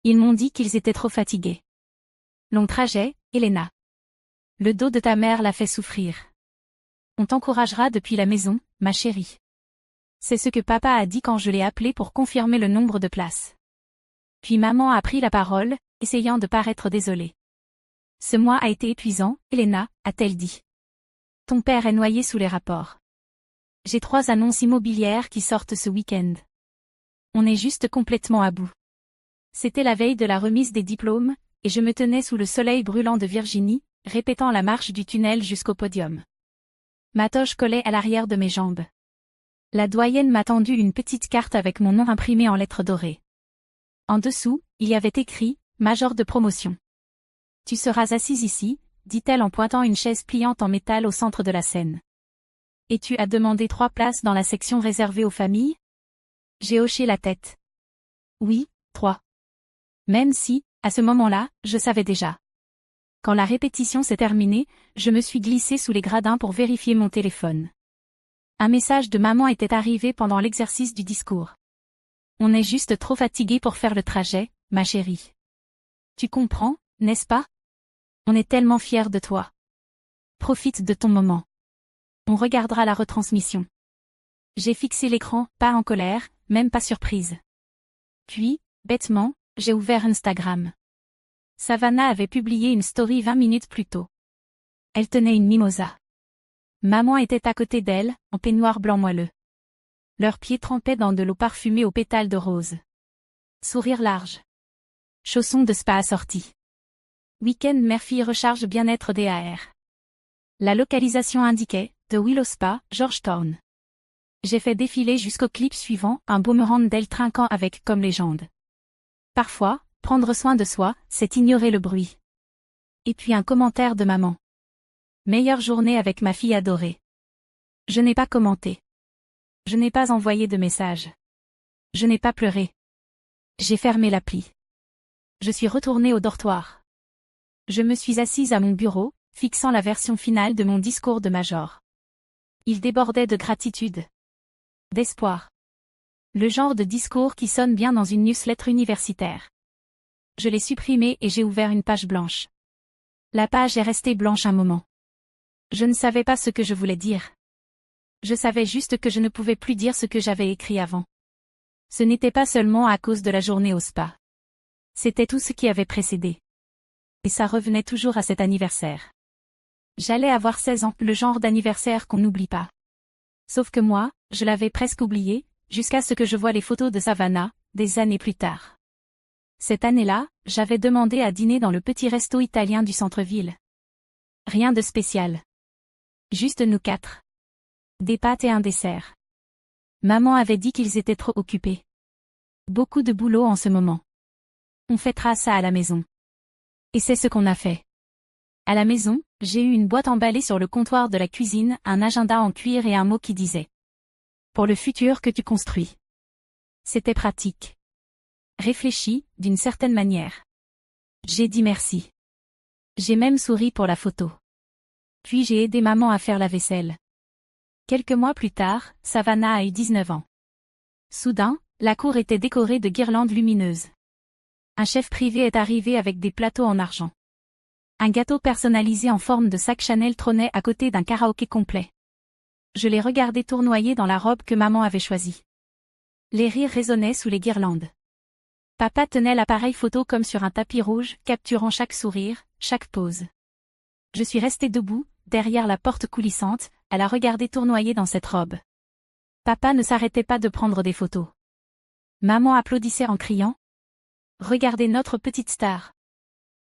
Ils m'ont dit qu'ils étaient trop fatigués. Long trajet, Elena. Le dos de ta mère l'a fait souffrir. On t'encouragera depuis la maison, ma chérie. C'est ce que papa a dit quand je l'ai appelé pour confirmer le nombre de places. Puis maman a pris la parole, essayant de paraître désolée. Ce mois a été épuisant, Elena, a-t-elle dit. Ton père est noyé sous les rapports. J'ai 3 annonces immobilières qui sortent ce week-end. On est juste complètement à bout. C'était la veille de la remise des diplômes, et je me tenais sous le soleil brûlant de Virginie, répétant la marche du tunnel jusqu'au podium. Ma toge collait à l'arrière de mes jambes. La doyenne m'a tendu une petite carte avec mon nom imprimé en lettres dorées. En dessous, il y avait écrit « Major de promotion ». Tu seras assise ici, dit-elle en pointant une chaise pliante en métal au centre de la scène. Et tu as demandé 3 places dans la section réservée aux familles? J'ai hoché la tête. Oui, 3. Même si, à ce moment-là, je savais déjà. Quand la répétition s'est terminée, je me suis glissée sous les gradins pour vérifier mon téléphone. Un message de maman était arrivé pendant l'exercice du discours. On est juste trop fatigué pour faire le trajet, ma chérie. Tu comprends, n'est-ce pas? On est tellement fiers de toi. Profite de ton moment. On regardera la retransmission. J'ai fixé l'écran, pas en colère, même pas surprise. Puis, bêtement, j'ai ouvert Instagram. Savannah avait publié une story 20 minutes plus tôt. Elle tenait une mimosa. Maman était à côté d'elle, en peignoir blanc moelleux. Leurs pieds trempaient dans de l'eau parfumée aux pétales de rose. Sourire large. Chaussons de spa assortis. Week-end mère-fille recharge bien-être DAR. La localisation indiquait, The Willow Spa, Georgetown. J'ai fait défiler jusqu'au clip suivant, un boomerang d'elle trinquant avec comme légende. Parfois, prendre soin de soi, c'est ignorer le bruit. Et puis un commentaire de maman. Meilleure journée avec ma fille adorée. Je n'ai pas commenté. Je n'ai pas envoyé de message. Je n'ai pas pleuré. J'ai fermé l'appli. Je suis retournée au dortoir. Je me suis assise à mon bureau, fixant la version finale de mon discours de major. Il débordait de gratitude. D'espoir. Le genre de discours qui sonne bien dans une newsletter universitaire. Je l'ai supprimé et j'ai ouvert une page blanche. La page est restée blanche un moment. Je ne savais pas ce que je voulais dire. Je savais juste que je ne pouvais plus dire ce que j'avais écrit avant. Ce n'était pas seulement à cause de la journée au spa. C'était tout ce qui avait précédé. Et ça revenait toujours à cet anniversaire. J'allais avoir 16 ans, le genre d'anniversaire qu'on n'oublie pas. Sauf que moi, je l'avais presque oublié, jusqu'à ce que je voie les photos de Savannah, des années plus tard. Cette année-là, j'avais demandé à dîner dans le petit resto italien du centre-ville. Rien de spécial. Juste nous 4. Des pâtes et un dessert. Maman avait dit qu'ils étaient trop occupés. Beaucoup de boulot en ce moment. On fêtera ça à la maison. Et c'est ce qu'on a fait. À la maison, j'ai eu une boîte emballée sur le comptoir de la cuisine, un agenda en cuir et un mot qui disait « Pour le futur que tu construis ». C'était pratique. Réfléchi, d'une certaine manière. J'ai dit merci. J'ai même souri pour la photo. Puis j'ai aidé maman à faire la vaisselle. Quelques mois plus tard, Savannah a eu 19 ans. Soudain, la cour était décorée de guirlandes lumineuses. Un chef privé est arrivé avec des plateaux en argent. Un gâteau personnalisé en forme de sac Chanel trônait à côté d'un karaoké complet. Je l'ai regardé tournoyer dans la robe que maman avait choisie. Les rires résonnaient sous les guirlandes. Papa tenait l'appareil photo comme sur un tapis rouge, capturant chaque sourire, chaque pose. Je suis restée debout, derrière la porte coulissante, à la regarder tournoyer dans cette robe. Papa ne s'arrêtait pas de prendre des photos. Maman applaudissait en criant « Regardez notre petite star !»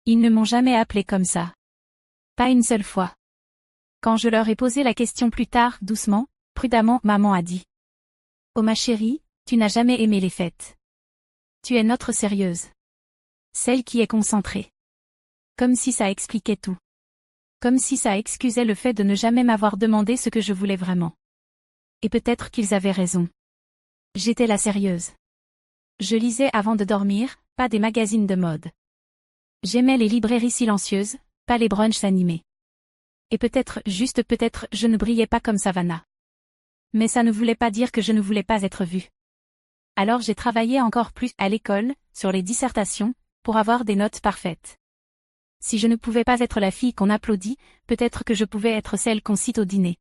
Ils ne m'ont jamais appelée comme ça. Pas une seule fois. Quand je leur ai posé la question plus tard, doucement, prudemment, maman a dit « Oh ma chérie, tu n'as jamais aimé les fêtes. Tu es notre sérieuse. Celle qui est concentrée. » Comme si ça expliquait tout. Comme si ça excusait le fait de ne jamais m'avoir demandé ce que je voulais vraiment. Et peut-être qu'ils avaient raison. J'étais la sérieuse. Je lisais avant de dormir, pas des magazines de mode. J'aimais les librairies silencieuses, pas les brunchs animés. Et peut-être, juste peut-être, je ne brillais pas comme Savannah. Mais ça ne voulait pas dire que je ne voulais pas être vue. Alors j'ai travaillé encore plus à l'école, sur les dissertations, pour avoir des notes parfaites. Si je ne pouvais pas être la fille qu'on applaudit, peut-être que je pouvais être celle qu'on cite au dîner.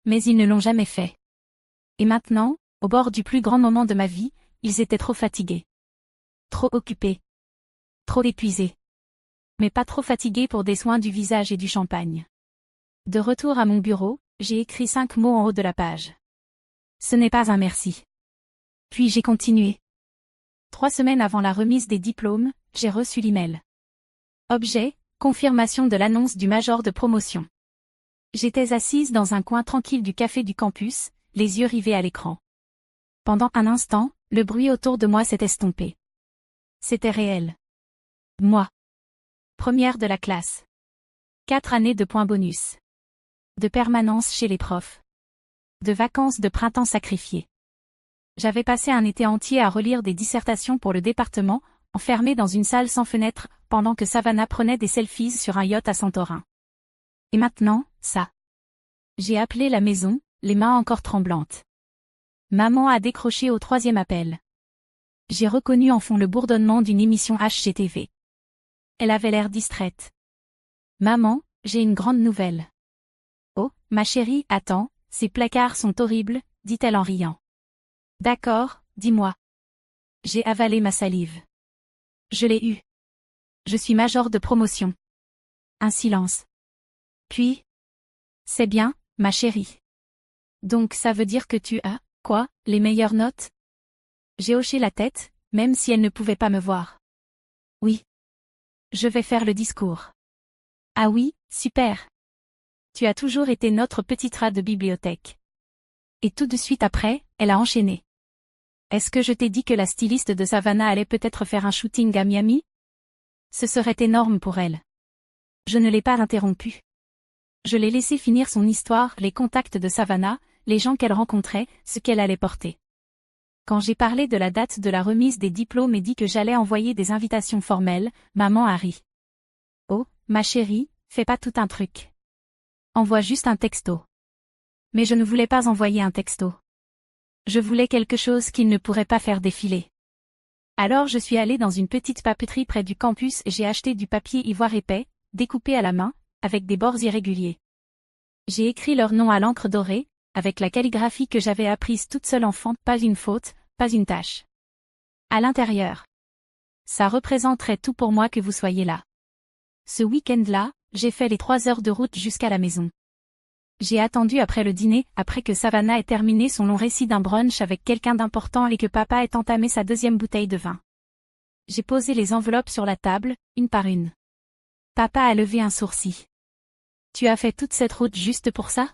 Mais ils ne l'ont jamais fait. Et maintenant, au bord du plus grand moment de ma vie, ils étaient trop fatigués. Trop occupés. Trop épuisés. Mais pas trop fatigués pour des soins du visage et du champagne. De retour à mon bureau, j'ai écrit 5 mots en haut de la page. Ce n'est pas un merci. Puis j'ai continué. 3 semaines avant la remise des diplômes, j'ai reçu l'email. Objet, confirmation de l'annonce du major de promotion. J'étais assise dans un coin tranquille du café du campus, les yeux rivés à l'écran. Pendant un instant, le bruit autour de moi s'est estompé. C'était réel. Moi. Première de la classe. 4 années de points bonus. De permanence chez les profs. De vacances de printemps sacrifiées. J'avais passé un été entier à relire des dissertations pour le département, enfermée dans une salle sans fenêtre, pendant que Savannah prenait des selfies sur un yacht à Santorin. Et maintenant, ça. J'ai appelé la maison, les mains encore tremblantes. Maman a décroché au 3e appel. J'ai reconnu en fond le bourdonnement d'une émission HGTV. Elle avait l'air distraite. Maman, j'ai une grande nouvelle. Oh, ma chérie, attends, ces placards sont horribles, dit-elle en riant. D'accord, dis-moi. J'ai avalé ma salive. Je l'ai eu. Je suis major de promotion. Un silence. Puis. C'est bien, ma chérie. Donc ça veut dire que tu as, quoi, les meilleures notes? J'ai hoché la tête, même si elle ne pouvait pas me voir. Oui. Je vais faire le discours. Ah oui, super. Tu as toujours été notre petit rat de bibliothèque. Et tout de suite après, elle a enchaîné. Est-ce que je t'ai dit que la styliste de Savannah allait peut-être faire un shooting à Miami? Ce serait énorme pour elle. Je ne l'ai pas interrompue. Je l'ai laissé finir son histoire, les contacts de Savannah, les gens qu'elle rencontrait, ce qu'elle allait porter. Quand j'ai parlé de la date de la remise des diplômes et dit que j'allais envoyer des invitations formelles, maman a ri. Oh, ma chérie, fais pas tout un truc. Envoie juste un texto. Mais je ne voulais pas envoyer un texto. Je voulais quelque chose qu'il ne pourrait pas faire défiler. Alors je suis allée dans une petite papeterie près du campus et j'ai acheté du papier ivoire épais, découpé à la main, avec des bords irréguliers. J'ai écrit leur nom à l'encre dorée, avec la calligraphie que j'avais apprise toute seule enfant, pas une faute, pas une tache. À l'intérieur. Ça représenterait tout pour moi que vous soyez là. Ce week-end-là, j'ai fait les 3 heures de route jusqu'à la maison. J'ai attendu après le dîner, après que Savannah ait terminé son long récit d'un brunch avec quelqu'un d'important et que papa ait entamé sa 2e bouteille de vin. J'ai posé les enveloppes sur la table, une par une. Papa a levé un sourcil. Tu as fait toute cette route juste pour ça?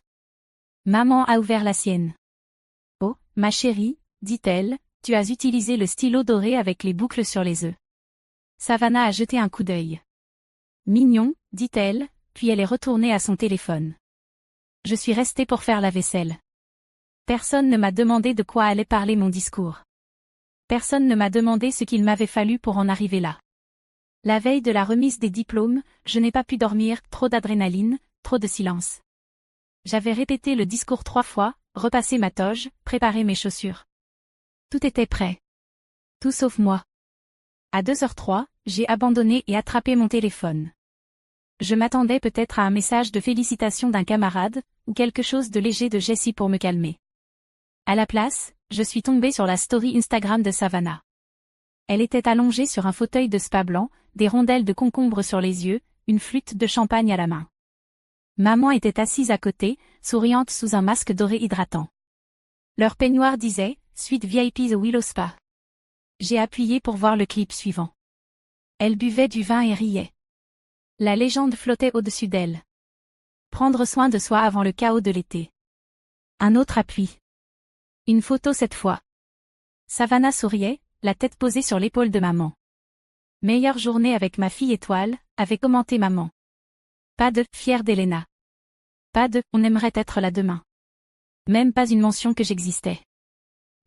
Maman a ouvert la sienne. Oh, ma chérie, dit-elle, tu as utilisé le stylo doré avec les boucles sur les œufs. Savannah a jeté un coup d'œil. Mignon, dit-elle, puis elle est retournée à son téléphone. Je suis restée pour faire la vaisselle. Personne ne m'a demandé de quoi allait parler mon discours. Personne ne m'a demandé ce qu'il m'avait fallu pour en arriver là. La veille de la remise des diplômes, je n'ai pas pu dormir, trop d'adrénaline, trop de silence. J'avais répété le discours 3 fois, repassé ma toge, préparé mes chaussures. Tout était prêt. Tout sauf moi. À 2h03, j'ai abandonné et attrapé mon téléphone. Je m'attendais peut-être à un message de félicitations d'un camarade, ou quelque chose de léger de Jessie pour me calmer. À la place, je suis tombée sur la story Instagram de Savannah. Elle était allongée sur un fauteuil de spa blanc, des rondelles de concombre sur les yeux, une flûte de champagne à la main. Maman était assise à côté, souriante sous un masque doré hydratant. Leur peignoir disait « Suite VIP The Willow Spa ». J'ai appuyé pour voir le clip suivant. Elle buvait du vin et riait. La légende flottait au-dessus d'elle. Prendre soin de soi avant le chaos de l'été. Un autre appui. Une photo cette fois. Savannah souriait, la tête posée sur l'épaule de maman. Meilleure journée avec ma fille étoile, avait commenté maman. Pas de « fière d'Elena ». Pas de « on aimerait être là demain ». Même pas une mention que j'existais.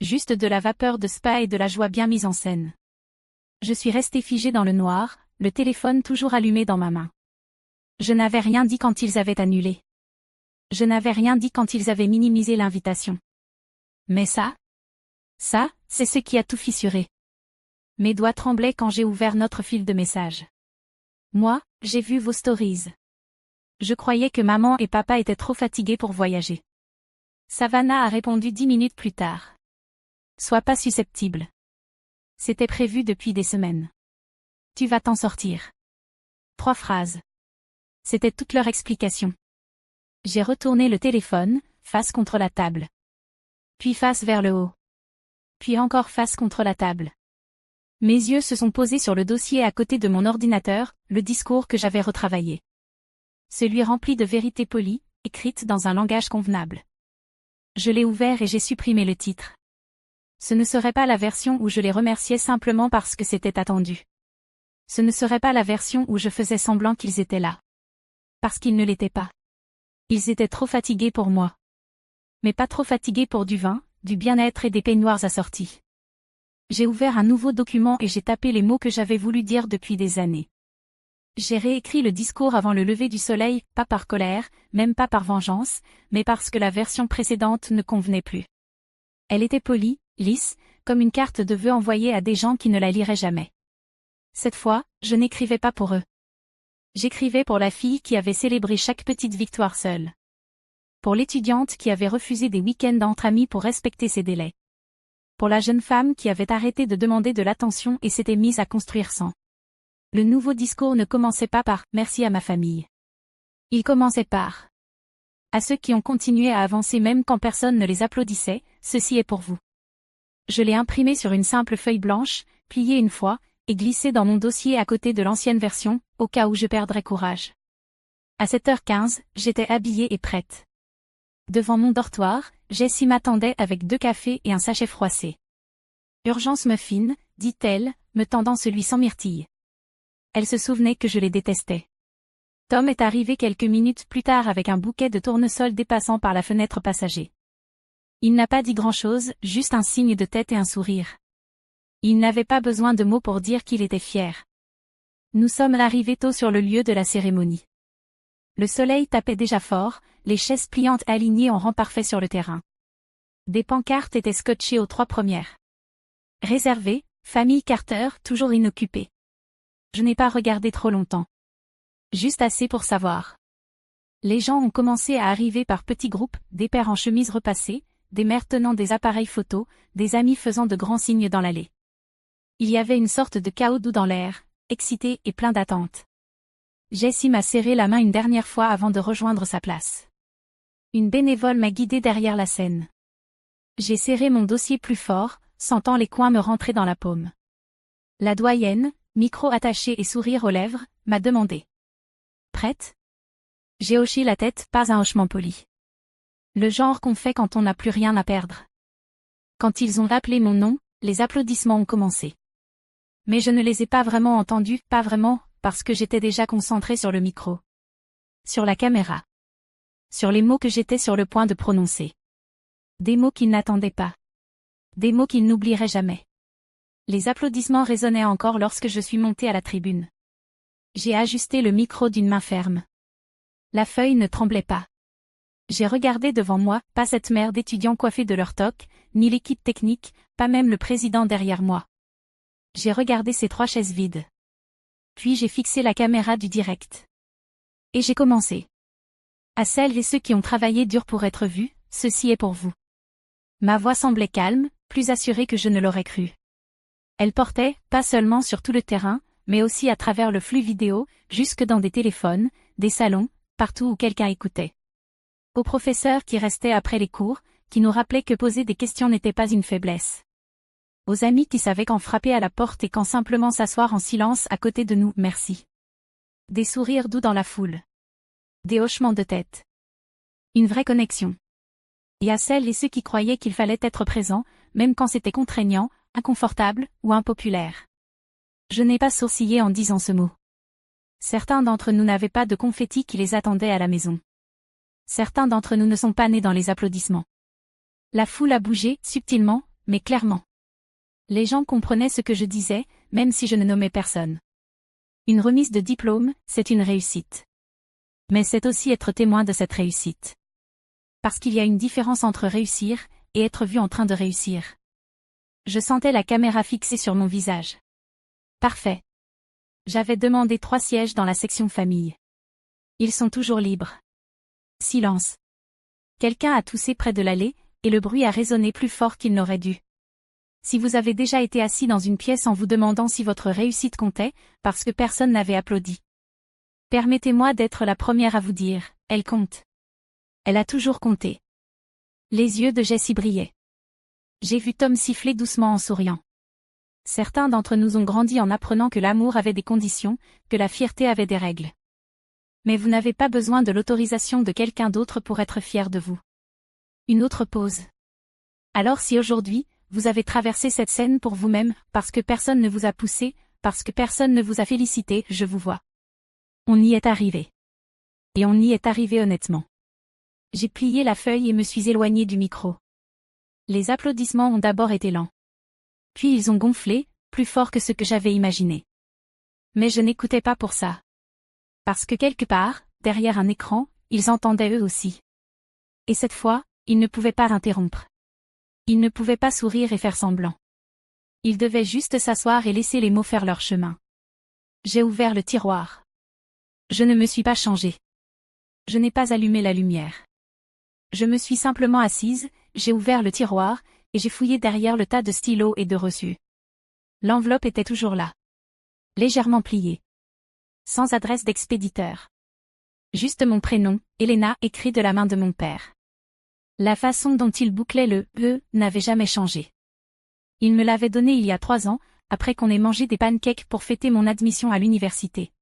Juste de la vapeur de spa et de la joie bien mise en scène. Je suis restée figée dans le noir, le téléphone toujours allumé dans ma main. Je n'avais rien dit quand ils avaient annulé. Je n'avais rien dit quand ils avaient minimisé l'invitation. Mais ça? Ça, c'est ce qui a tout fissuré. Mes doigts tremblaient quand j'ai ouvert notre fil de messages. Moi, j'ai vu vos stories. Je croyais que maman et papa étaient trop fatigués pour voyager. Savannah a répondu 10 minutes plus tard. Sois pas susceptible. C'était prévu depuis des semaines. Tu vas t'en sortir. 3 phrases. C'était toute leur explication. J'ai retourné le téléphone, face contre la table. Puis face vers le haut. Puis encore face contre la table. Mes yeux se sont posés sur le dossier à côté de mon ordinateur, le discours que j'avais retravaillé. Celui rempli de vérités polies, écrites dans un langage convenable. Je l'ai ouvert et j'ai supprimé le titre. Ce ne serait pas la version où je les remerciais simplement parce que c'était attendu. Ce ne serait pas la version où je faisais semblant qu'ils étaient là. Parce qu'ils ne l'étaient pas. Ils étaient trop fatigués pour moi. Mais pas trop fatigués pour du vin, du bien-être et des peignoirs assortis. J'ai ouvert un nouveau document et j'ai tapé les mots que j'avais voulu dire depuis des années. J'ai réécrit le discours avant le lever du soleil, pas par colère, même pas par vengeance, mais parce que la version précédente ne convenait plus. Elle était polie, lisse, comme une carte de vœux envoyée à des gens qui ne la liraient jamais. Cette fois, je n'écrivais pas pour eux. J'écrivais pour la fille qui avait célébré chaque petite victoire seule. Pour l'étudiante qui avait refusé des week-ends entre amis pour respecter ses délais. Pour la jeune femme qui avait arrêté de demander de l'attention et s'était mise à construire sans. Le nouveau discours ne commençait pas par « merci à ma famille ». Il commençait par « à ceux qui ont continué à avancer même quand personne ne les applaudissait, ceci est pour vous ». Je l'ai imprimé sur une simple feuille blanche, plié une fois, et glissé dans mon dossier à côté de l'ancienne version, au cas où je perdrais courage. À 7h15, j'étais habillée et prête. Devant mon dortoir, Jessie m'attendait avec 2 cafés et un sachet froissé. « Urgence muffin », dit-elle, me tendant celui sans myrtille. Elle se souvenait que je les détestais. Tom est arrivé quelques minutes plus tard avec un bouquet de tournesols dépassant par la fenêtre passager. Il n'a pas dit grand-chose, juste un signe de tête et un sourire. Il n'avait pas besoin de mots pour dire qu'il était fier. Nous sommes arrivés tôt sur le lieu de la cérémonie. Le soleil tapait déjà fort, les chaises pliantes alignées en rang parfait sur le terrain. Des pancartes étaient scotchées aux 3 premières. Réservé, famille Carter, toujours inoccupée. Je n'ai pas regardé trop longtemps. Juste assez pour savoir. Les gens ont commencé à arriver par petits groupes, des pères en chemise repassée, des mères tenant des appareils photos, des amis faisant de grands signes dans l'allée. Il y avait une sorte de chaos doux dans l'air, excité et plein d'attente. Jessie m'a serré la main une dernière fois avant de rejoindre sa place. Une bénévole m'a guidée derrière la scène. J'ai serré mon dossier plus fort, sentant les coins me rentrer dans la paume. La doyenne, micro attaché et sourire aux lèvres, m'a demandé. Prête? J'ai hoché la tête, pas un hochement poli. Le genre qu'on fait quand on n'a plus rien à perdre. Quand ils ont appelé mon nom, les applaudissements ont commencé. Mais je ne les ai pas vraiment entendus, pas vraiment, parce que j'étais déjà concentrée sur le micro. Sur la caméra. Sur les mots que j'étais sur le point de prononcer. Des mots qu'ils n'attendaient pas. Des mots qu'ils n'oublieraient jamais. Les applaudissements résonnaient encore lorsque je suis montée à la tribune. J'ai ajusté le micro d'une main ferme. La feuille ne tremblait pas. J'ai regardé devant moi, pas cette mère d'étudiants coiffés de leur toque, ni l'équipe technique, pas même le président derrière moi. J'ai regardé ces 3 chaises vides. Puis j'ai fixé la caméra du direct. Et j'ai commencé. À celles et ceux qui ont travaillé dur pour être vus, ceci est pour vous. Ma voix semblait calme, plus assurée que je ne l'aurais cru. Elle portait, pas seulement sur tout le terrain, mais aussi à travers le flux vidéo, jusque dans des téléphones, des salons, partout où quelqu'un écoutait. Aux professeurs qui restaient après les cours, qui nous rappelaient que poser des questions n'était pas une faiblesse. Aux amis qui savaient quand frapper à la porte et quand simplement s'asseoir en silence à côté de nous, merci. Des sourires doux dans la foule. Des hochements de tête. Une vraie connexion. Et à celles et ceux qui croyaient qu'il fallait être présent, même quand c'était contraignant, inconfortable ou impopulaire. Je n'ai pas sourcillé en disant ce mot. Certains d'entre nous n'avaient pas de confettis qui les attendaient à la maison. Certains d'entre nous ne sont pas nés dans les applaudissements. La foule a bougé, subtilement, mais clairement. Les gens comprenaient ce que je disais, même si je ne nommais personne. Une remise de diplôme, c'est une réussite. Mais c'est aussi être témoin de cette réussite. Parce qu'il y a une différence entre réussir et être vu en train de réussir. Je sentais la caméra fixée sur mon visage. Parfait. J'avais demandé 3 sièges dans la section famille. Ils sont toujours libres. Silence. Quelqu'un a toussé près de l'allée, et le bruit a résonné plus fort qu'il n'aurait dû. Si vous avez déjà été assis dans une pièce en vous demandant si votre réussite comptait, parce que personne n'avait applaudi. Permettez-moi d'être la première à vous dire, elle compte. Elle a toujours compté. Les yeux de Jessie brillaient. J'ai vu Tom siffler doucement en souriant. Certains d'entre nous ont grandi en apprenant que l'amour avait des conditions, que la fierté avait des règles. Mais vous n'avez pas besoin de l'autorisation de quelqu'un d'autre pour être fier de vous. Une autre pause. Alors si aujourd'hui, vous avez traversé cette scène pour vous-même, parce que personne ne vous a poussé, parce que personne ne vous a félicité, je vous vois. On y est arrivé. Et on y est arrivé honnêtement. J'ai plié la feuille et me suis éloigné du micro. Les applaudissements ont d'abord été lents. Puis ils ont gonflé, plus fort que ce que j'avais imaginé. Mais je n'écoutais pas pour ça. Parce que quelque part, derrière un écran, ils entendaient eux aussi. Et cette fois, ils ne pouvaient pas interrompre. Ils ne pouvaient pas sourire et faire semblant. Ils devaient juste s'asseoir et laisser les mots faire leur chemin. J'ai ouvert le tiroir. Je ne me suis pas changée. Je n'ai pas allumé la lumière. Je me suis simplement assise, j'ai ouvert le tiroir, et j'ai fouillé derrière le tas de stylos et de reçus. L'enveloppe était toujours là. Légèrement pliée. Sans adresse d'expéditeur. Juste mon prénom, Elena, écrit de la main de mon père. La façon dont il bouclait le « E » n'avait jamais changé. Il me l'avait donné il y a 3 ans, après qu'on ait mangé des pancakes pour fêter mon admission à l'université.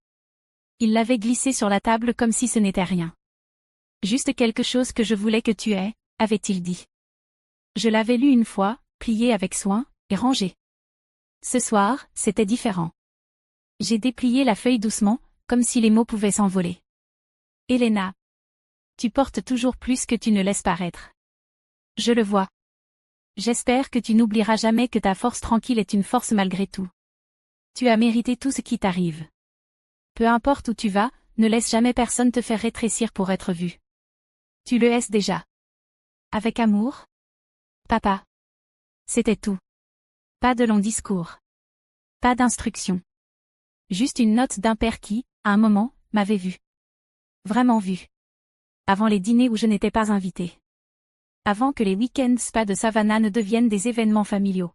Il l'avait glissé sur la table comme si ce n'était rien. Juste quelque chose que je voulais que tu aies, avait-il dit. Je l'avais lu une fois, plié avec soin, et rangé. Ce soir, c'était différent. J'ai déplié la feuille doucement, comme si les mots pouvaient s'envoler. Elena. Tu portes toujours plus que tu ne laisses paraître. Je le vois. J'espère que tu n'oublieras jamais que ta force tranquille est une force malgré tout. Tu as mérité tout ce qui t'arrive. Peu importe où tu vas, ne laisse jamais personne te faire rétrécir pour être vu. Tu le es déjà. Avec amour? Papa. C'était tout. Pas de long discours. Pas d'instruction. Juste une note d'un père qui, à un moment, m'avait vu. Vraiment vu. Avant les dîners où je n'étais pas invitée. Avant que les week-ends spa de Savannah ne deviennent des événements familiaux.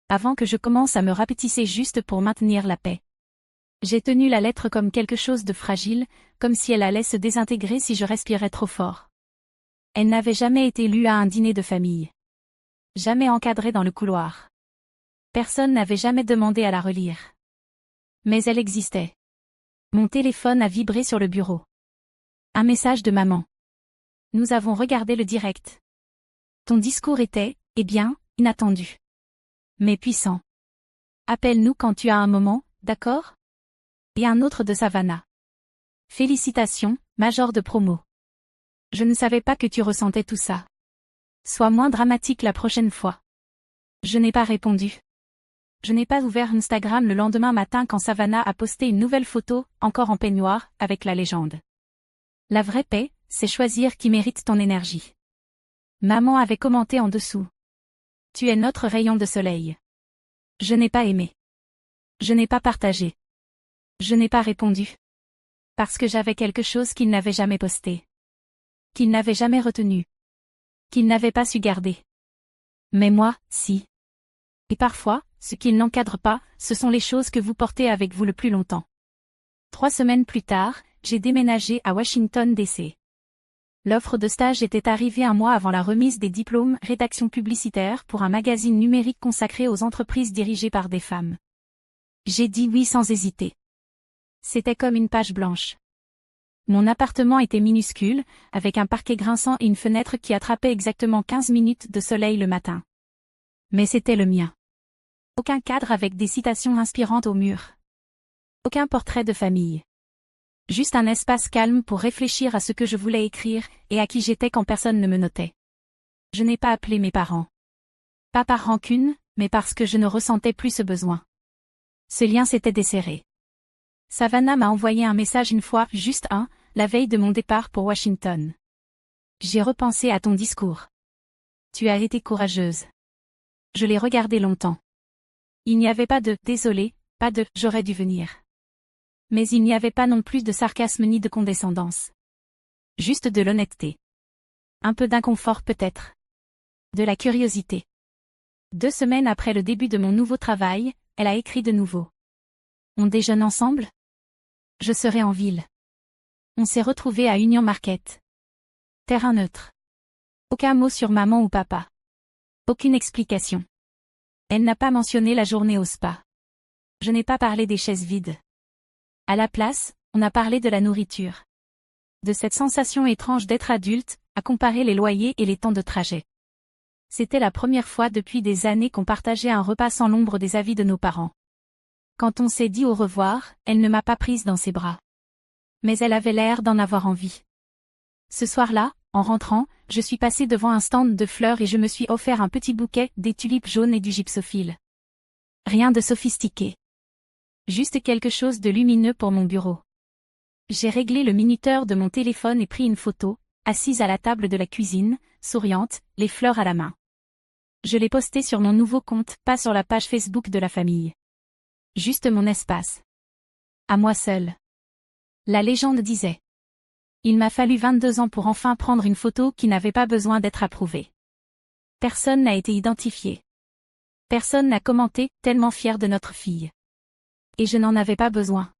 Avant que je commence à me rapetisser juste pour maintenir la paix. J'ai tenu la lettre comme quelque chose de fragile, comme si elle allait se désintégrer si je respirais trop fort. Elle n'avait jamais été lue à un dîner de famille. Jamais encadrée dans le couloir. Personne n'avait jamais demandé à la relire. Mais elle existait. Mon téléphone a vibré sur le bureau. Un message de maman. Nous avons regardé le direct. Ton discours était, eh bien, inattendu. Mais puissant. Appelle-nous quand tu as un moment, d'accord? Et un autre de Savannah. Félicitations, major de promo. Je ne savais pas que tu ressentais tout ça. Sois moins dramatique la prochaine fois. Je n'ai pas répondu. Je n'ai pas ouvert Instagram le lendemain matin quand Savannah a posté une nouvelle photo, encore en peignoir, avec la légende. La vraie paix, c'est choisir qui mérite ton énergie. Maman avait commenté en dessous. Tu es notre rayon de soleil. Je n'ai pas aimé. Je n'ai pas partagé. Je n'ai pas répondu. Parce que j'avais quelque chose qu'il n'avait jamais posté. Qu'il n'avait jamais retenu. Qu'il n'avait pas su garder. Mais moi, si. Et parfois, ce qu'il n'encadre pas, ce sont les choses que vous portez avec vous le plus longtemps. 3 semaines plus tard, j'ai déménagé à Washington, D.C. L'offre de stage était arrivée un mois avant la remise des diplômes rédaction publicitaire pour un magazine numérique consacré aux entreprises dirigées par des femmes. J'ai dit oui sans hésiter. C'était comme une page blanche. Mon appartement était minuscule, avec un parquet grinçant et une fenêtre qui attrapait exactement 15 minutes de soleil le matin. Mais c'était le mien. Aucun cadre avec des citations inspirantes au mur. Aucun portrait de famille. Juste un espace calme pour réfléchir à ce que je voulais écrire et à qui j'étais quand personne ne me notait. Je n'ai pas appelé mes parents. Pas par rancune, mais parce que je ne ressentais plus ce besoin. Ce lien s'était desserré. Savannah m'a envoyé un message une fois, juste un, la veille de mon départ pour Washington. J'ai repensé à ton discours. Tu as été courageuse. Je l'ai regardé longtemps. Il n'y avait pas de « désolé », pas de « j'aurais dû venir ». Mais il n'y avait pas non plus de sarcasme ni de condescendance. Juste de l'honnêteté. Un peu d'inconfort peut-être. De la curiosité. 2 semaines après le début de mon nouveau travail, elle a écrit de nouveau. On déjeune ensemble? Je serai en ville. On s'est retrouvés à Union Market. Terrain neutre. Aucun mot sur maman ou papa. Aucune explication. Elle n'a pas mentionné la journée au spa. Je n'ai pas parlé des chaises vides. À la place, on a parlé de la nourriture. De cette sensation étrange d'être adulte, à comparer les loyers et les temps de trajet. C'était la première fois depuis des années qu'on partageait un repas sans l'ombre des avis de nos parents. Quand on s'est dit au revoir, elle ne m'a pas prise dans ses bras. Mais elle avait l'air d'en avoir envie. Ce soir-là, en rentrant, je suis passée devant un stand de fleurs et je me suis offert un petit bouquet, des tulipes jaunes et du gypsophile. Rien de sophistiqué. Juste quelque chose de lumineux pour mon bureau. J'ai réglé le minuteur de mon téléphone et pris une photo, assise à la table de la cuisine, souriante, les fleurs à la main. Je l'ai postée sur mon nouveau compte, pas sur la page Facebook de la famille. Juste mon espace. À moi seule. La légende disait. Il m'a fallu 22 ans pour enfin prendre une photo qui n'avait pas besoin d'être approuvée. Personne n'a été identifié. Personne n'a commenté, tellement fier de notre fille. Et je n'en avais pas besoin.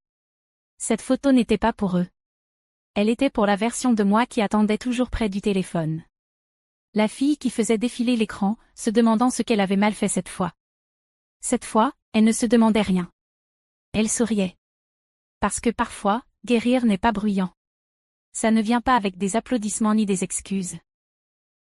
Cette photo n'était pas pour eux. Elle était pour la version de moi qui attendait toujours près du téléphone. La fille qui faisait défiler l'écran, se demandant ce qu'elle avait mal fait cette fois. Cette fois, elle ne se demandait rien. Elle souriait. Parce que parfois, guérir n'est pas bruyant. Ça ne vient pas avec des applaudissements ni des excuses.